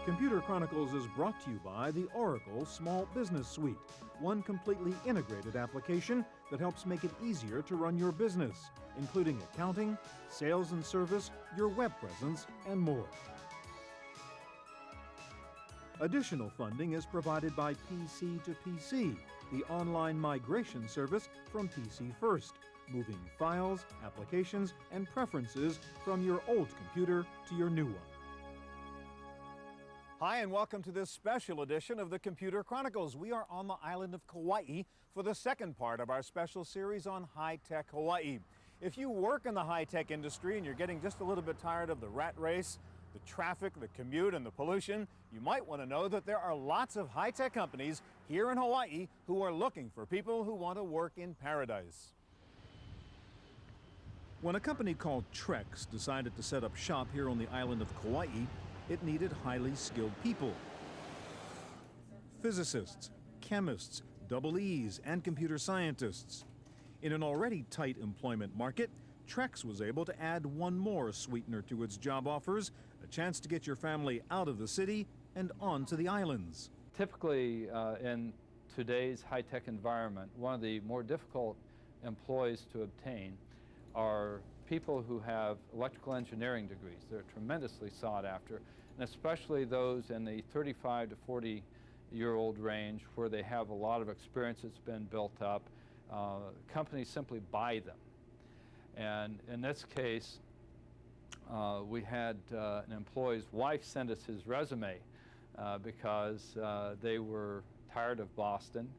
Computer Chronicles is brought to you by the Oracle Small Business Suite, one completely integrated application that helps make it easier to run your business, including accounting, sales and service, your web presence, and more. Additional funding is provided by PC to PC, the online migration service from PC First, moving files, applications, and preferences from your old computer to your new one. Hi, and welcome to this special edition of the Computer Chronicles. We are on the island of Kauai for the second part of our special series on high-tech Hawaii. If you work in the high-tech industry and you're getting just a little bit tired of the rat race, the traffic, the commute, and the pollution, you might want to know that there are lots of high-tech companies here in Hawaii who are looking for people who want to work in paradise. When a company called Trex decided to set up shop here on the island of Kauai, it needed highly skilled people. Physicists, chemists, double E's, and computer scientists. In an already tight employment market, Trex was able to add one more sweetener to its job offers, a chance to get your family out of the city and onto the islands. Typically, in today's high-tech environment, one of the more difficult employees to obtain are people who have electrical engineering degrees. They're tremendously sought after, and especially those in the 35 to 40-year-old range where they have a lot of experience that's been built up. Companies simply buy them. And in this case, we had an employee's wife send us his resume because they were tired of Boston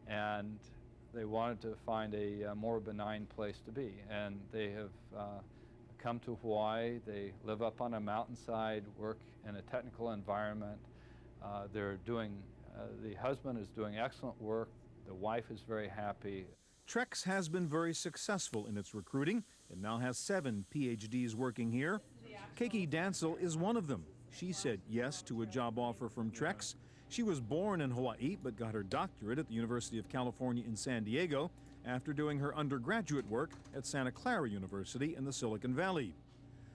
and they wanted to find a more benign place to be. And they have come to Hawaii. They live up on a mountainside, work in a technical environment. The husband is doing excellent work. The wife is very happy. Trex has been very successful in its recruiting. It now has 7 PhDs working here. Keiki Dancel is one of them. She said yes to a job offer from Trex. She was born in Hawaii but got her doctorate at the University of California in San Diego after doing her undergraduate work at Santa Clara University in the Silicon Valley.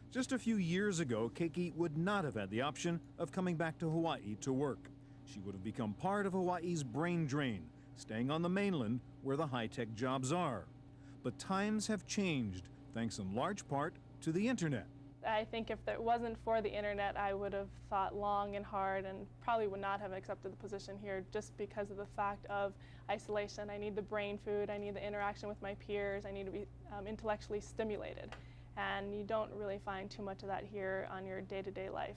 Just a few years ago, Keiki would not have had the option of coming back to Hawaii to work. She would have become part of Hawaii's brain drain, staying on the mainland where the high-tech jobs are. But times have changed, thanks in large part to the internet. I think if it wasn't for the internet, I would have thought long and hard and probably would not have accepted the position here just because of the fact of isolation. I need the brain food, I need the interaction with my peers, I need to be intellectually stimulated. And you don't really find too much of that here on your day-to-day life,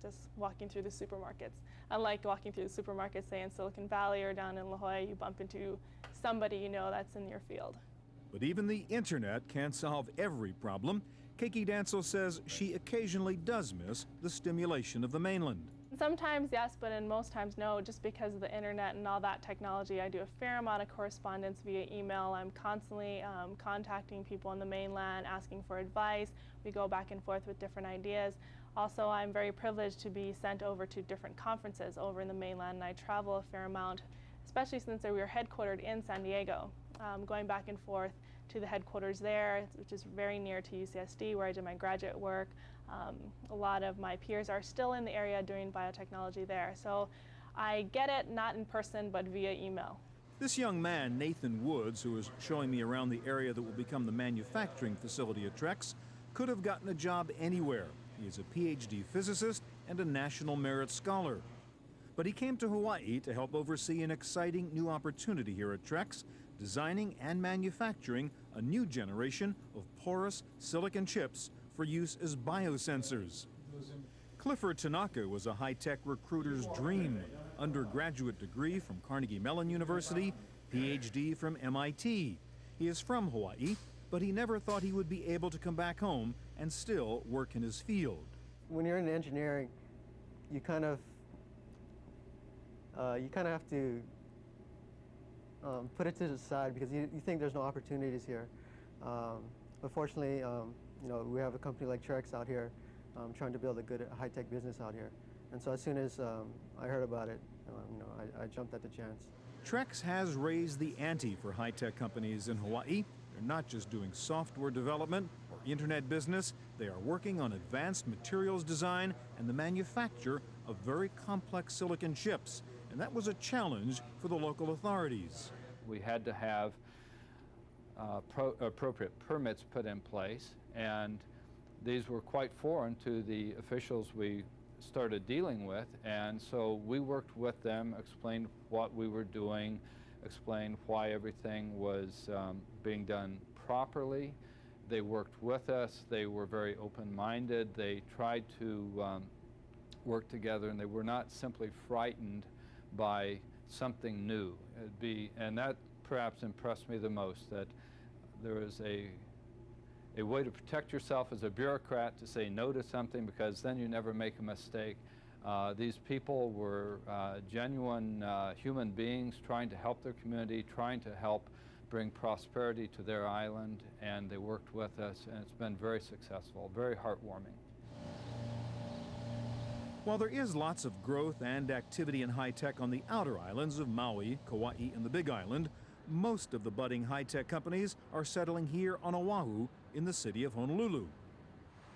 just walking through the supermarkets. Unlike walking through the supermarkets, say in Silicon Valley or down in La Jolla, you bump into somebody you know that's in your field. But even the internet can't solve every problem. Keiki Dancel says she occasionally does miss the stimulation of the mainland. Sometimes yes, but in most times no, just because of the internet and all that technology. I do a fair amount of correspondence via email. I'm constantly contacting people on the mainland, asking for advice. We go back and forth with different ideas. Also, I'm very privileged to be sent over to different conferences over in the mainland, and I travel a fair amount, especially since we are headquartered in San Diego. Going back and forth to the headquarters there, which is very near to UCSD, where I did my graduate work. A lot of my peers are still in the area doing biotechnology there. So I get it, not in person, but via email. This young man, Nathan Woods, who is showing me around the area that will become the manufacturing facility at Trex, could have gotten a job anywhere. He is a PhD physicist and a National Merit Scholar. But he came to Hawaii to help oversee an exciting new opportunity here at Trex, designing and manufacturing a new generation of porous silicon chips for use as biosensors. Clifford Tanaka was a high-tech recruiter's dream. Undergraduate degree from Carnegie Mellon University, PhD from MIT. He is from Hawaii, but he never thought he would be able to come back home and still work in his field. When you're in engineering, you kind of have to put it to the side because you think there's no opportunities here. But fortunately, we have a company like Trex out here trying to build a good high-tech business out here. And so as soon as I heard about it, I jumped at the chance. Trex has raised the ante for high-tech companies in Hawaii. They're not just doing software development or internet business, they are working on advanced materials design and the manufacture of very complex silicon chips. And that was a challenge for the local authorities. We had to have appropriate permits put in place, and these were quite foreign to the officials we started dealing with, and so we worked with them, explained what we were doing, explained why everything was being done properly. They worked with us. They were very open-minded. They tried to work together, and they were not simply frightened by something new. And that perhaps impressed me the most, that there was a way to protect yourself as a bureaucrat, to say no to something, because then you never make a mistake. These people were genuine human beings trying to help their community, trying to help bring prosperity to their island, and they worked with us, and it's been very successful, very heartwarming. While there is lots of growth and activity in high-tech on the outer islands of Maui, Kauai, and the Big Island, most of the budding high-tech companies are settling here on Oahu in the city of Honolulu.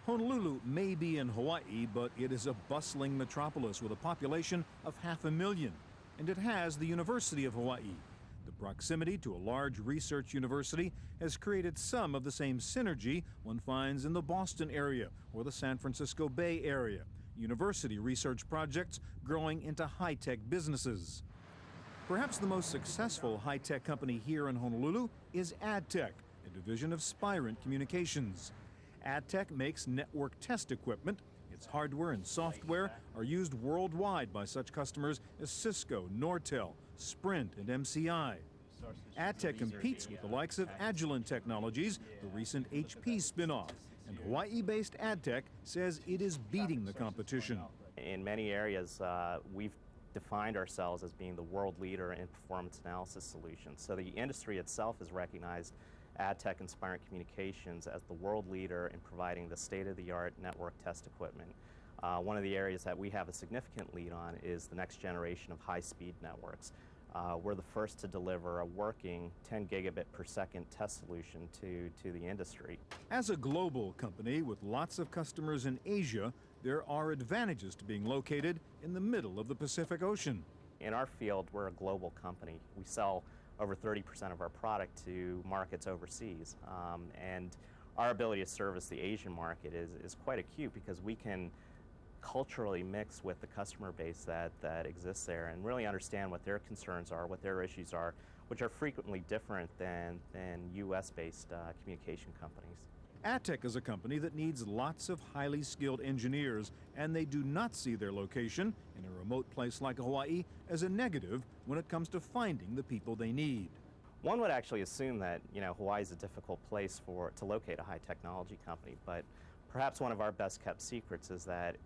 Honolulu may be in Hawaii, but it is a bustling metropolis with a population of 500,000, and it has the University of Hawaii. The proximity to a large research university has created some of the same synergy one finds in the Boston area or the San Francisco Bay Area. University research projects growing into high-tech businesses. Perhaps the most successful high-tech company here in Honolulu is AdTech, a division of Spirent Communications. AdTech makes network test equipment. Its hardware and software are used worldwide by such customers as Cisco, Nortel, Sprint, and MCI. AdTech competes with the likes of Agilent Technologies, the recent HP spin-off. And Hawaii-based AdTech says it is beating the competition. In many areas, we've defined ourselves as being the world leader in performance analysis solutions. So the industry itself has recognized AdTech and Spirent Communications as the world leader in providing the state-of-the-art network test equipment. One of the areas that we have a significant lead on is the next generation of high-speed networks. We're the first to deliver a working 10 gigabit per second test solution to the industry. As a global company with lots of customers in Asia, there are advantages to being located in the middle of the Pacific Ocean. In our field, we're a global company. We sell over 30% of our product to markets overseas. And our ability to service the Asian market is quite acute because we can culturally mix with the customer base that exists there and really understand what their concerns are, what their issues are, which are frequently different than US-based communication companies. AdTech is a company that needs lots of highly skilled engineers, and they do not see their location in a remote place like Hawaii as a negative when it comes to finding the people they need. One would actually assume that Hawaii is a difficult place to locate a high technology company, but perhaps one of our best kept secrets is that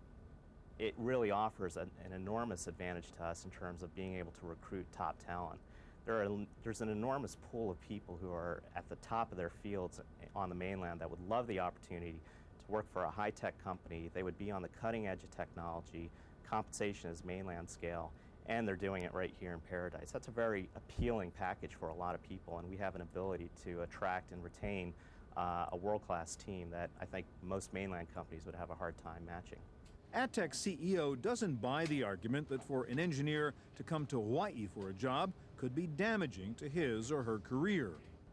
it really offers an enormous advantage to us in terms of being able to recruit top talent. There's an enormous pool of people who are at the top of their fields on the mainland that would love the opportunity to work for a high-tech company. They would be on the cutting edge of technology, compensation is mainland scale, and they're doing it right here in Paradise. That's a very appealing package for a lot of people, and we have an ability to attract and retain a world-class team that I think most mainland companies would have a hard time matching. AdTech's CEO doesn't buy the argument that for an engineer to come to Hawaii for a job could be damaging to his or her career.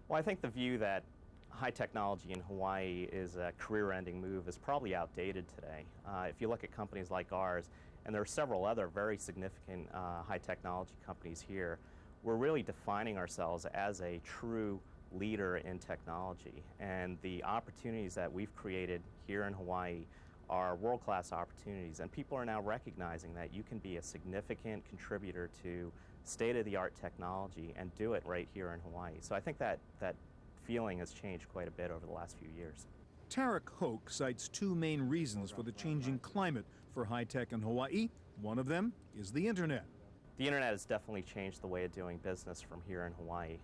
Well, I think the view that high technology in Hawaii is a career-ending move is probably outdated today. If you look at companies like ours, and there are several other very significant high technology companies here, we're really defining ourselves as a true leader in technology. And the opportunities that we've created here in Hawaii are world-class opportunities, and people are now recognizing that you can be a significant contributor to state-of-the-art technology and do it right here in Hawaii. So I think that feeling has changed quite a bit over the last few years. Tarek Hoke cites two main reasons for the changing climate for high-tech in Hawaii. One of them is the internet. The internet has definitely changed the way of doing business from here in Hawaii.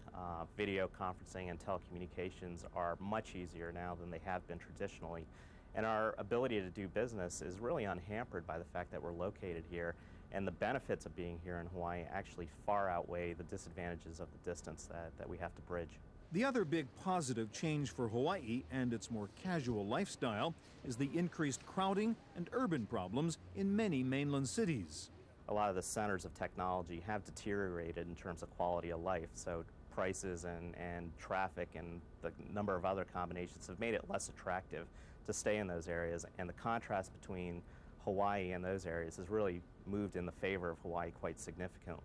Video conferencing and telecommunications are much easier now than they have been traditionally. And our ability to do business is really unhampered by the fact that we're located here, and the benefits of being here in Hawaii actually far outweigh the disadvantages of the distance that we have to bridge. The other big positive change for Hawaii and its more casual lifestyle is the increased crowding and urban problems in many mainland cities. A lot of the centers of technology have deteriorated in terms of quality of life, so prices and traffic and the number of other combinations have made it less attractive to stay in those areas, and the contrast between Hawaii and those areas has really moved in the favor of Hawaii quite significantly.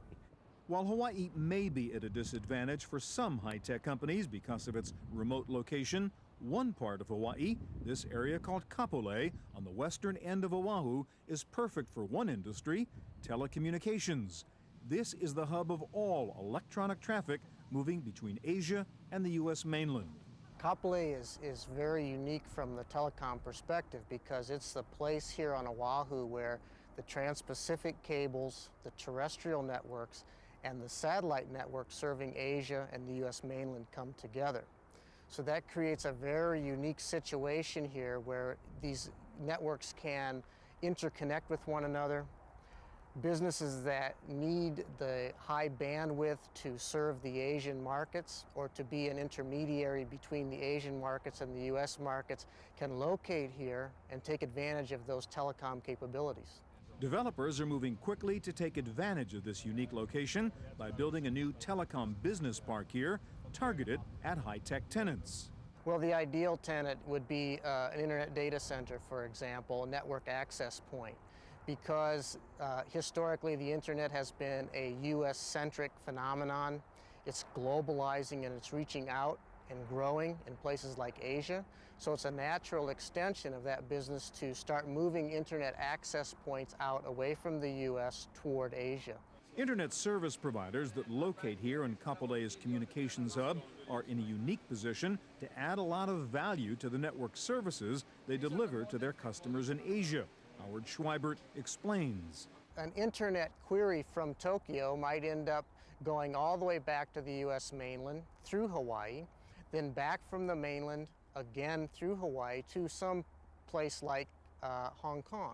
While Hawaii may be at a disadvantage for some high-tech companies because of its remote location, one part of Hawaii, this area called Kapolei on the western end of Oahu, is perfect for one industry, telecommunications. This is the hub of all electronic traffic moving between Asia and the U.S. mainland. Kapolei is very unique from the telecom perspective because it's the place here on Oahu where the transpacific cables, the terrestrial networks, and the satellite network serving Asia and the U.S. mainland come together. So that creates a very unique situation here where these networks can interconnect with one another. Businesses that need the high bandwidth to serve the Asian markets or to be an intermediary between the Asian markets and the U.S. markets can locate here and take advantage of those telecom capabilities. Developers are moving quickly to take advantage of this unique location by building a new telecom business park here, targeted at high-tech tenants. Well, the ideal tenant would be an internet data center, for example, a network access point, because historically the internet has been a US-centric phenomenon. It's globalizing and it's reaching out and growing in places like Asia. So it's a natural extension of that business to start moving internet access points out away from the US toward Asia. Internet service providers that locate here in Kapolei's communications hub are in a unique position to add a lot of value to the network services they deliver to their customers in Asia. Howard Schweibert explains. An internet query from Tokyo might end up going all the way back to the US mainland through Hawaii, then back from the mainland again through Hawaii to some place like Hong Kong.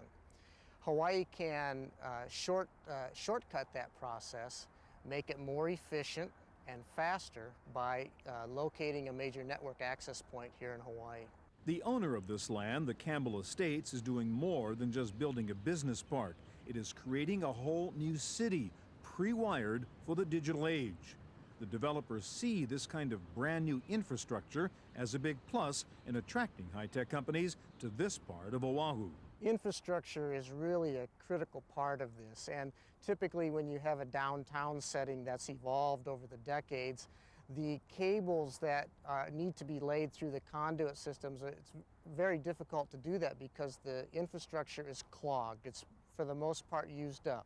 Hawaii can shortcut that process, make it more efficient and faster by locating a major network access point here in Hawaii. The owner of this land, the Campbell Estates, is doing more than just building a business park. It is creating a whole new city, pre-wired for the digital age. The developers see this kind of brand new infrastructure as a big plus in attracting high-tech companies to this part of Oahu. Infrastructure is really a critical part of this, and typically when you have a downtown setting that's evolved over the decades, the cables that need to be laid through the conduit systems, it's very difficult to do that because the infrastructure is clogged. It's for the most part used up.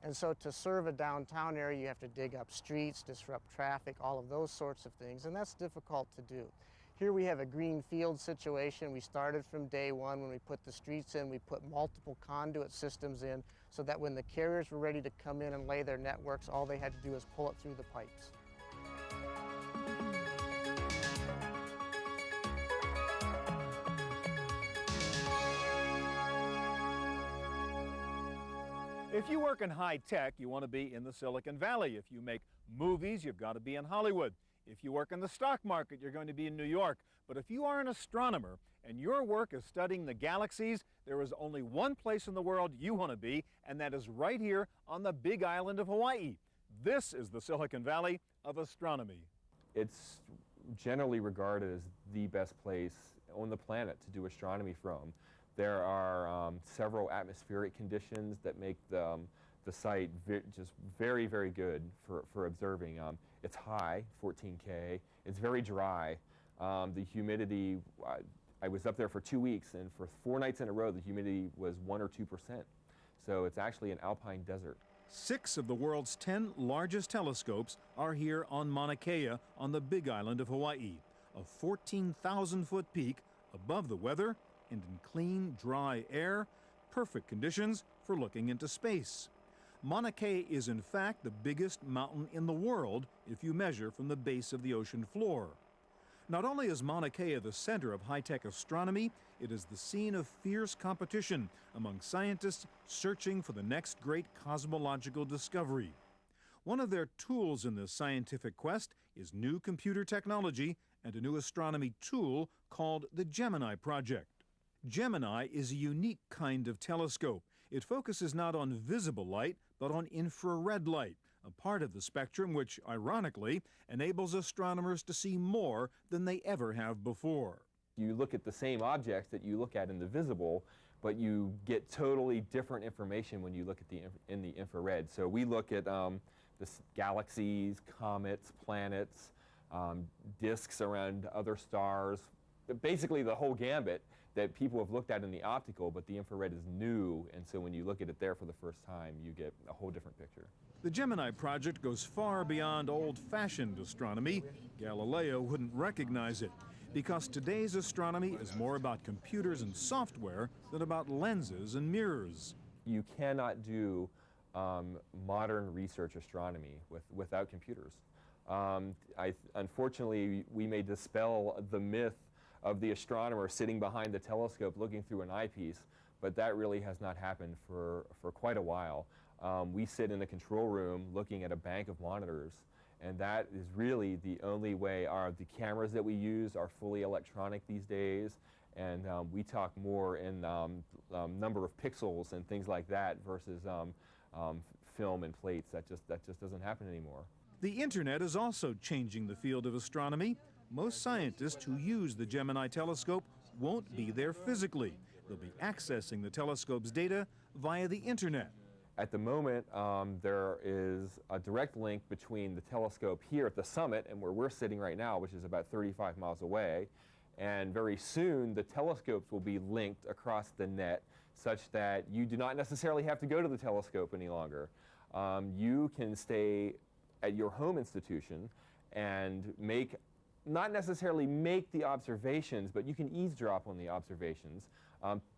And so to serve a downtown area, you have to dig up streets, disrupt traffic, all of those sorts of things, and that's difficult to do. Here we have a green field situation. We started from day one when we put the streets in. We put multiple conduit systems in so that when the carriers were ready to come in and lay their networks, all they had to do was pull it through the pipes. If you work in high tech, you want to be in the Silicon Valley. If you make movies, you've got to be in Hollywood. If you work in the stock market, you're going to be in New York. But if you are an astronomer and your work is studying the galaxies, there is only one place in the world you want to be, and that is right here on the big island of Hawaii. This is the Silicon Valley of astronomy. It's generally regarded as the best place on the planet to do astronomy from. There are several atmospheric conditions that make the site just very, very good for observing. It's high, 14K. It's very dry. The humidity, I was up there for 2 weeks, and for 4 nights in a row, the humidity was 1 or 2%. So it's actually an alpine desert. 6 of the world's 10 largest telescopes are here on Mauna Kea on the big island of Hawaii, a 14,000-foot peak above the weather and in clean, dry air, perfect conditions for looking into space. Mauna Kea is in fact the biggest mountain in the world if you measure from the base of the ocean floor. Not only is Mauna Kea the center of high-tech astronomy, it is the scene of fierce competition among scientists searching for the next great cosmological discovery. One of their tools in this scientific quest is new computer technology and a new astronomy tool called the Gemini Project. Gemini is a unique kind of telescope. It focuses not on visible light, but on infrared light, a part of the spectrum which, ironically, enables astronomers to see more than they ever have before. You look at the same objects that you look at in the visible, but you get totally different information when you look at in the infrared. So we look at galaxies, comets, planets, disks around other stars, basically the whole gambit that people have looked at in the optical, but the infrared is new, and so when you look at it there for the first time, you get a whole different picture. The Gemini project goes far beyond old-fashioned astronomy. Galileo wouldn't recognize it, because today's astronomy is more about computers and software than about lenses and mirrors. You cannot do modern research astronomy without computers. Unfortunately, we may dispel the myth of the astronomer sitting behind the telescope looking through an eyepiece, but that really has not happened for quite a while. We sit in a control room looking at a bank of monitors, and that is really the only way. The cameras that we use are fully electronic these days, and we talk more in number of pixels and things like that versus film and plates. That just doesn't happen anymore. The internet is also changing the field of astronomy. Most scientists who use the Gemini telescope won't be there physically. They'll be accessing the telescope's data via the internet. At the moment, there is a direct link between the telescope here at the summit and where we're sitting right now, which is about 35 miles away. And very soon, the telescopes will be linked across the net such that you do not necessarily have to go to the telescope any longer. You can stay at your home institution and not necessarily make the observations, but you can eavesdrop on the observations.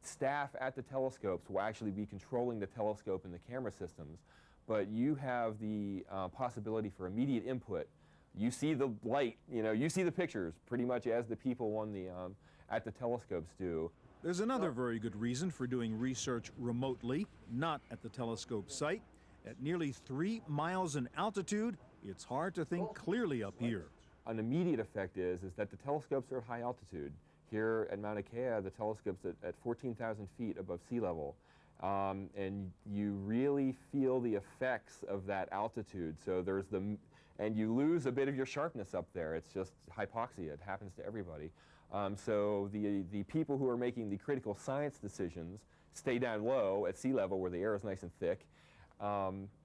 Staff at the telescopes will actually be controlling the telescope and the camera systems, but you have the possibility for immediate input. You see the light, you see the pictures pretty much as the people on the, at the telescopes do. There's another very good reason for doing research remotely, not at the telescope site. At nearly 3 miles in altitude, it's hard to think clearly up here. An immediate effect is that the telescopes are at high altitude. Here at Mauna Kea, the telescope's at 14,000 feet above sea level. And you really feel the effects of that altitude. So and you lose a bit of your sharpness up there. It's just hypoxia. It happens to everybody. So the people who are making the critical science decisions stay down low at sea level where the air is nice and thick,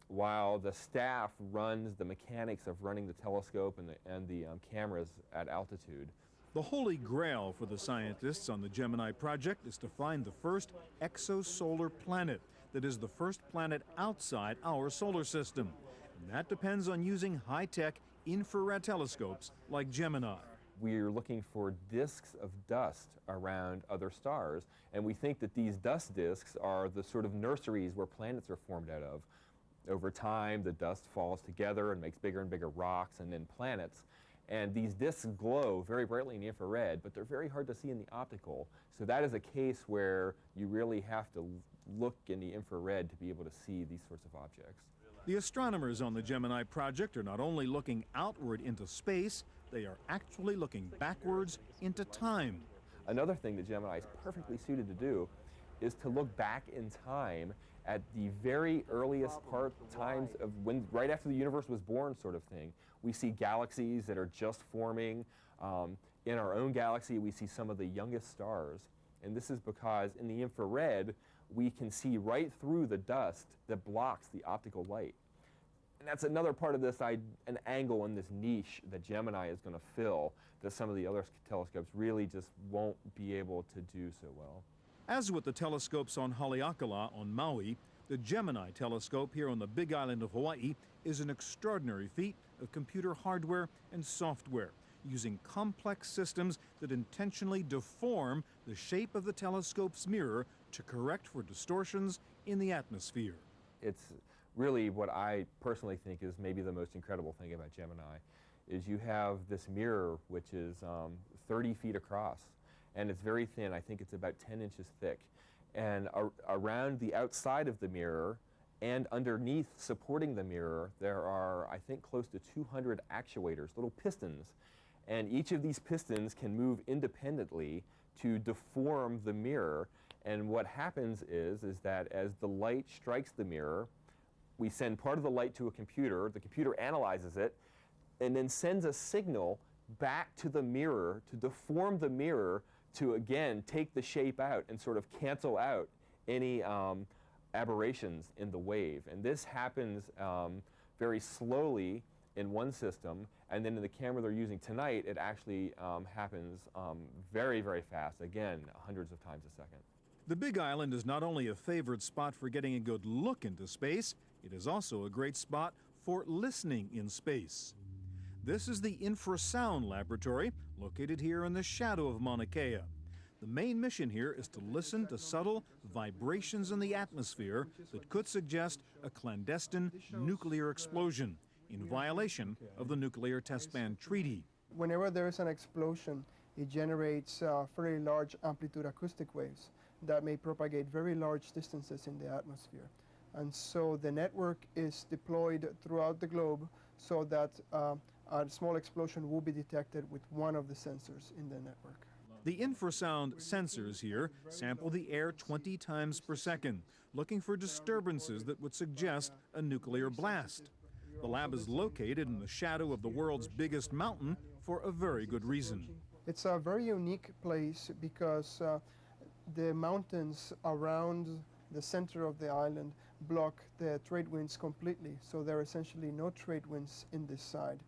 while the staff runs the mechanics of running the telescope and the cameras at altitude. The holy grail for the scientists on the Gemini project is to find the first exosolar planet, that is the first planet outside our solar system. And that depends on using high-tech infrared telescopes like Gemini. We're looking for disks of dust around other stars, and we think that these dust disks are the sort of nurseries where planets are formed out of. Over time, the dust falls together and makes bigger and bigger rocks and then planets. And these disks glow very brightly in the infrared, but they're very hard to see in the optical. So that is a case where you really have to look in the infrared to be able to see these sorts of objects. The astronomers on the Gemini project are not only looking outward into space, they are actually looking backwards into time. Another thing that Gemini is perfectly suited to do is to look back in time at the very earliest times of right after the universe was born, sort of thing. We see galaxies that are just forming. In our own galaxy, we see some of the youngest stars. And this is because in the infrared, we can see right through the dust that blocks the optical light. And that's another part of this, an angle in this niche that Gemini is going to fill that some of the other telescopes really just won't be able to do so well. As with the telescopes on Haleakala on Maui, the Gemini telescope here on the Big Island of Hawaii is an extraordinary feat of computer hardware and software, using complex systems that intentionally deform the shape of the telescope's mirror to correct for distortions in the atmosphere. It's really what I personally think is maybe the most incredible thing about Gemini, is you have this mirror which is 30 feet across. And it's very thin. I think it's about 10 inches thick. And around the outside of the mirror And underneath, supporting the mirror, there are, I think, close to 200 actuators, little pistons. And each of these pistons can move independently to deform the mirror. And what happens is that as the light strikes the mirror, we send part of the light to a computer, the computer analyzes it, and then sends a signal back to the mirror to deform the mirror to, again, take the shape out and sort of cancel out any aberrations in the wave. And this happens very slowly in one system, and then in the camera they're using tonight, it actually happens very, very fast, again, hundreds of times a second. The Big Island is not only a favored spot for getting a good look into space, it is also a great spot for listening in space. This is the Infrasound Laboratory, located here in the shadow of Mauna Kea. The main mission here is to listen to subtle vibrations in the atmosphere that could suggest a clandestine nuclear explosion, in violation of the Nuclear Test Ban Treaty. Whenever there is an explosion, it generates very large amplitude acoustic waves that may propagate very large distances in the atmosphere. And so the network is deployed throughout the globe so that a small explosion will be detected with one of the sensors in the network. The infrasound sensors here sample the air 20 times per second, looking for disturbances that would suggest a nuclear blast. The lab is located in the shadow of the world's biggest mountain for a very good reason. It's a very unique place because the mountains around the center of the island block the trade winds completely, so there are essentially no trade winds in this side.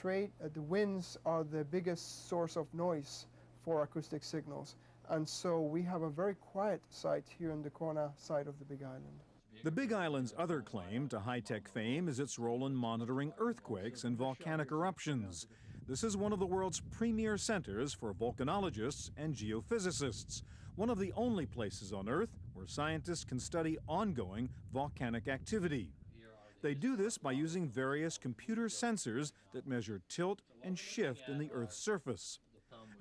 The winds are the biggest source of noise for acoustic signals, and so we have a very quiet site here in the Kona side of the Big Island. The Big Island's other claim to high-tech fame is its role in monitoring earthquakes and volcanic eruptions. This is one of the world's premier centers for volcanologists and geophysicists, one of the only places on Earth where scientists can study ongoing volcanic activity. They do this by using various computer sensors that measure tilt and shift in the Earth's surface.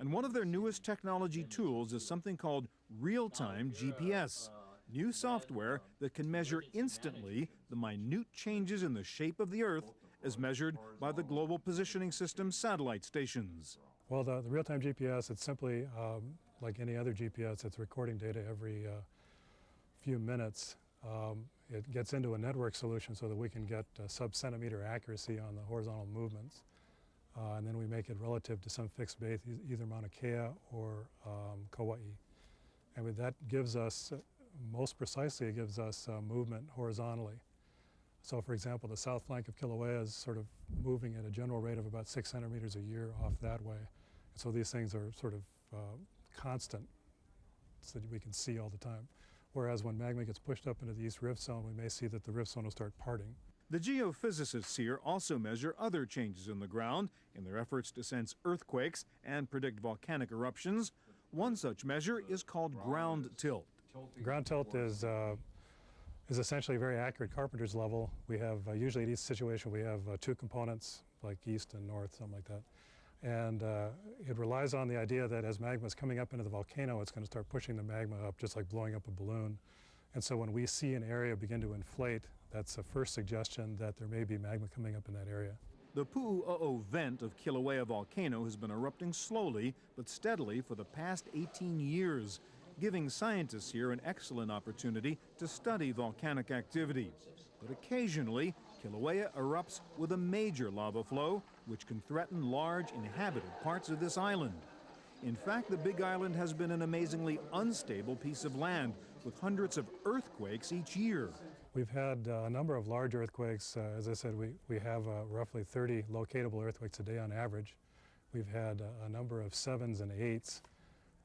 And one of their newest technology tools is something called real-time GPS, new software that can measure instantly the minute changes in the shape of the Earth as measured by the Global Positioning System satellite stations. Well, the real-time GPS, it's simply like any other GPS. It's recording data every few minutes. It gets into a network solution so that we can get sub-centimeter accuracy on the horizontal movements. And then we make it relative to some fixed base, either Mauna Kea or Kauai. And that gives us, most precisely, it gives us movement horizontally. So for example, the south flank of Kilauea is sort of moving at a general rate of about 6 centimeters a year off that way. And so these things are sort of constant, so that we can see all the time. Whereas when magma gets pushed up into the East Rift Zone, we may see that the rift zone will start parting. The geophysicists here also measure other changes in the ground in their efforts to sense earthquakes and predict volcanic eruptions. One such measure is called ground tilt. Ground tilt is essentially a very accurate carpenter's level. We have, usually in each situation, we have two components, like east and north, something like that. And it relies on the idea that as magma is coming up into the volcano, it's going to start pushing the magma up, just like blowing up a balloon. And so when we see an area begin to inflate, that's a first suggestion that there may be magma coming up in that area. The Pu'u'o'o vent of Kilauea volcano has been erupting slowly but steadily for the past 18 years, giving scientists here an excellent opportunity to study volcanic activity. But occasionally, Kilauea erupts with a major lava flow, which can threaten large inhabited parts of this island. In fact, the Big Island has been an amazingly unstable piece of land, with hundreds of earthquakes each year. We've had a number of large earthquakes. As I said, we have roughly 30 locatable earthquakes a day on average. We've had a number of 7s and 8s,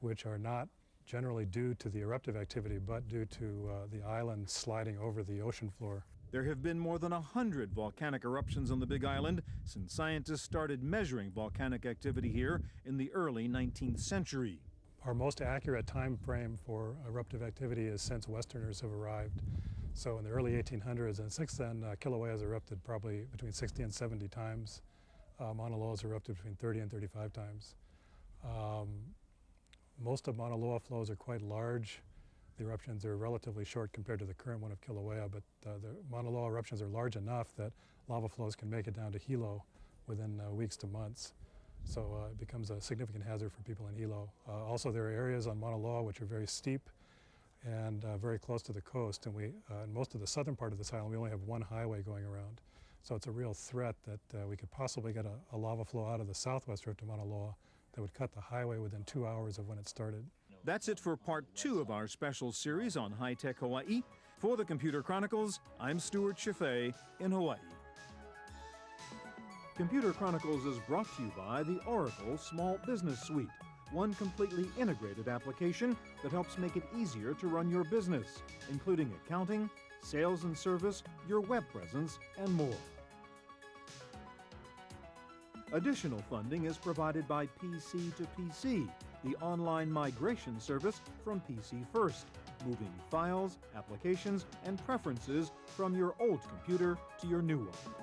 which are not generally due to the eruptive activity, but due to the island sliding over the ocean floor. There have been more than 100 volcanic eruptions on the Big Island since scientists started measuring volcanic activity here in the early 19th century. Our most accurate time frame for eruptive activity is since Westerners have arrived. So in the early 1800s, and since then, Kilauea has erupted probably between 60 and 70 times. Mauna Loa has erupted between 30 and 35 times. Most of Mauna Loa flows are quite large. The eruptions are relatively short compared to the current one of Kilauea, but the Mauna Loa eruptions are large enough that lava flows can make it down to Hilo within weeks to months. So it becomes a significant hazard for people in Hilo. Also, there are areas on Mauna Loa which are very steep and very close to the coast, and in most of the southern part of this island we only have one highway going around. So it's a real threat that we could possibly get a lava flow out of the southwest rift of Mauna Loa that would cut the highway within 2 hours of when it started. That's it for part 2 of our special series on high-tech Hawaii. For the Computer Chronicles, I'm Stuart Chaffee in Hawaii. Computer Chronicles is brought to you by the Oracle Small Business Suite, one completely integrated application that helps make it easier to run your business, including accounting, sales and service, your web presence, and more. Additional funding is provided by PC to PC, the online migration service from PC First, moving files, applications, and preferences from your old computer to your new one.